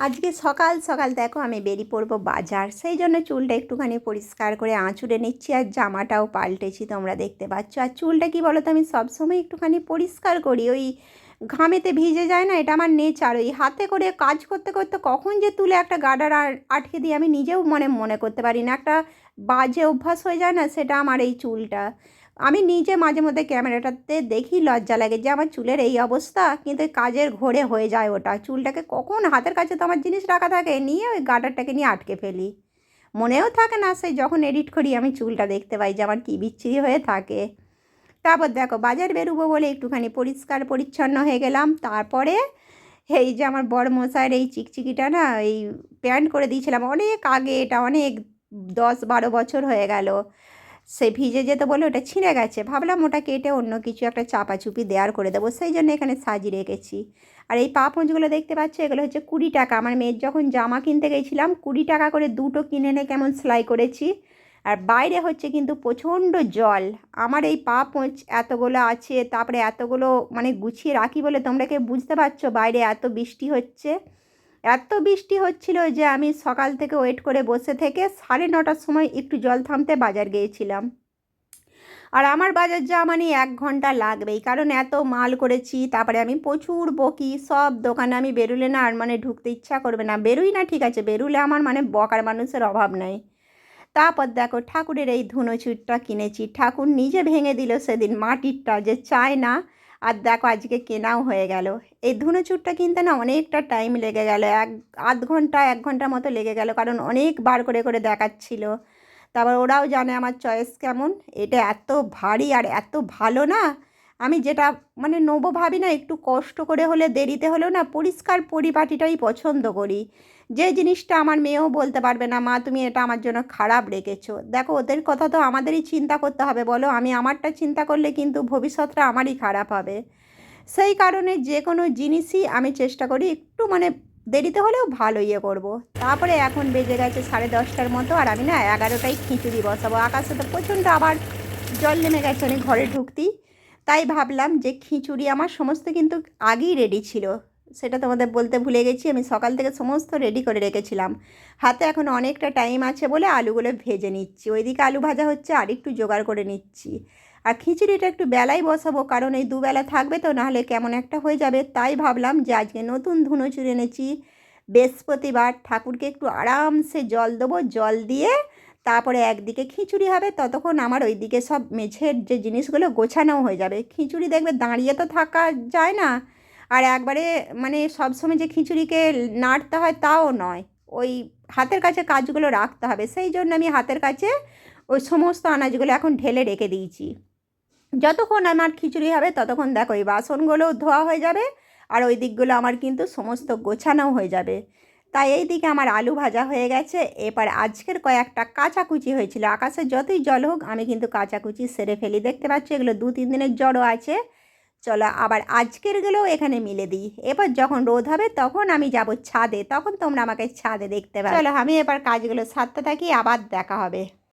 আজকে সকাল সকাল দেখো আমি বেরিয়ে পড়বো বাজার, সেই জন্য চুলটা একটুখানি পরিষ্কার করে আঁচড়ে নিচ্ছি আর জামাটাও পাল্টেছি, তোমরা দেখতে পাচ্ছ। আর চুলটা কি বলো তো, আমি সবসময় একটুখানি পরিষ্কার করি, ওই ঘামেতে ভিজে যায় না, এটা আমার নেচার। ওই হাতে করে কাজ করতে করতে কখন যে তুলে একটা গার্ডার আটকে দিই আমি নিজেও মনে করতে পারি না, একটা বাজে অভ্যাস হয়ে যায় না, সেটা আমার এই চুলটা। আমি নিজে মাঝে মধ্যে ক্যামেরাটাতে দেখি, লজ্জা লাগে যে আমার চুলের এই অবস্থা, কিন্তু এই কাজের ঘোরে হয়ে যায় ওটা। চুলটাকে কখন হাতের কাছে তো আমার জিনিস রাখা থাকে, নিয়ে ওই গার্ডারটাকে নিয়ে আটকে ফেলি, মনেও থাকে না, সেই যখন এডিট করি আমি চুলটা দেখতে পাই যে আমার কী বিচ্ছিরি হয়ে থাকে। তারপর দেখো বাজার বেরোবো বলে একটুখানি পরিষ্কার পরিচ্ছন্ন হয়ে গেলাম। তারপরে এই যে আমার বড় মশাইয়ের এই চিকচিকিটা না, এই প্যান্ট করে দিয়েছিলাম অনেক আগে, এটা অনেক 10-12 বছর হয়ে গেল, সে ভিজে যেতে বলে ওটা ছিঁড়ে গেছে, ভাবলাম ওটা কেটে অন্য কিছু একটা চাপাচুপি দেওয়ার করে দেবো, সেই জন্য এখানে সাজিয়ে রেখেছি। আর এই পা পঞ্চগুলো দেখতে পাচ্ছ, এগুলো হচ্ছে 20 টাকা। আমার মেয়ের যখন জামা কিনতে গেছিলাম 20 টাকা করে দুটো কিনে এনে কেমন সেলাই করেছি। আর বাইরে হচ্ছে কিন্তু প্রচণ্ড জল, আমার এই পা পোঁচ এতগুলো আছে, তারপরে এতগুলো মানে গুছিয়ে রাখি বলে তোমরা কেউ বুঝতে পারছো বাইরে এত বৃষ্টি হচ্ছে। এত বৃষ্টি হচ্ছিল যে আমি সকাল থেকে ওয়েট করে বসে থেকে 9:30টার সময় একটু জল থামতে বাজার গিয়েছিলাম। আর আমার বাজার যাওয়া মানে 1 ঘন্টা লাগবেই, কারণ এত মাল করেছি। তারপরে আমি প্রচুর বকি, সব দোকানে আমি বেরোলে না আর মানে ঢুকতে ইচ্ছা করবে না, বেরোই না, ঠিক আছে, বেরোলে আমার মানে বকার মানুষের অভাব নাই। তারপর দেখো ঠাকুরের এই ধুনোচুরটা কিনেছি, ঠাকুর নিজে ভেঙে দিল সেদিন, মাটিরটা যে চায় না। আর দেখো আজকে কেনাও হয়ে গেল। এই ধুনোচুরটা কিনতে না অনেকটা টাইম লেগে গেল, আধ ঘন্টা 1 ঘন্টার মতো লেগে গেল, কারণ অনেক বার করে করে দেখাচ্ছিল। তারপর ওরাও জানে আমার চয়েস কেমন, এটা এত ভারী আর এত ভালো না, আমি যেটা মানে নেবো ভাবি না, একটু কষ্ট করে হলে দেরিতে হলেও না পরিষ্কার পরিপাটিটাই পছন্দ করি। যে জিনিসটা আমার মেয়েও বলতে পারবে না মা তুমি এটা আমার জন্য খারাপ রেখেছো। দেখো ওদের কথা তো আমাদেরই চিন্তা করতে হবে বলো, আমি আমারটা চিন্তা করলে কিন্তু ভবিষ্যৎটা আমারই খারাপ হবে। সেই কারণে যে কোনো জিনিসই আমি চেষ্টা করি একটু মানে দেরিতে হলেও ভালো ইয়ে করবো। তারপরে এখন বেজে গেছে 10:30টার মতো, আর আমি না 11টায় খিচুড়ি বসাবো। আকাশে তো প্রচণ্ড আবার জল নেমে গেছে অনেক ঘরে ঢুকতেই, তাই ভাবলাম যে খিচুড়ি আমার সমস্ত কিন্তু আগেই রেডি ছিল, সেটা তোমাদের বলতে ভুলে গেছি, আমি সকাল থেকে সমস্ত রেডি করে রেখেছিলাম। হাতে এখন অনেকটা টাইম আছে বলে আলুগুলো ভেজে নিচ্ছি, ওইদিকে আলু ভাজা হচ্ছে আর একটু জোগাড় করে নিচ্ছি। আর খিচুড়িটা একটু বেলায় বসাবো, কারণ এই দুবেলা থাকবে তো, নাহলে কেমন একটা হয়ে যাবে। তাই ভাবলাম যে আজকে নতুন ধুনোচুর এনেছি, বৃহস্পতিবার, ঠাকুরকে একটু আরামসে জল দেবো, জল দিয়ে তারপরে একদিকে খিচুড়ি হবে, ততক্ষণ আমার ওইদিকে সব মেঝের যে জিনিসগুলো গোছানোও হয়ে যাবে। খিচুড়ি দেখবে দাঁড়িয়ে তো থাকা যায় না, আর একবারে মানে সবসময় যে খিচুড়িকে নাড়তে হয় তাও নয়, ওই হাতের কাছে কাজগুলো রাখতে হবে, সেই জন্য আমি হাতের কাছে ওই সমস্ত আনাজগুলো এখন ঢেলে রেখে দিয়েছি। যতক্ষণ আমার খিচুড়ি হবে ততক্ষণ দেখো এই বাসনগুলোও ধোয়া হয়ে যাবে, আর ওই দিকগুলো আমার কিন্তু সমস্ত গোছানোও হয়ে যাবে। তাই এই দিকে আমার আলু ভাজা হয়ে গেছে। এবার আজকের কয়েকটা কাচাকুচি হয়েছিল, আকাশে যতই জল হোক আমি কিন্তু কাচাকুচি সেরে ফেলি, দেখতে পাচ্ছি এগুলো 2-3 দিনের জড়ো আছে। চলো আবার আজকেরগুলোও এখানে মিলে দিই, এবার যখন রোদ হবে তখন আমি যাব ছাদে, তখন তোমরা আমাকে ছাদে দেখতে পাবে। চলো আমি এবার কাজগুলো সারতে থাকি, আবার দেখা হবে।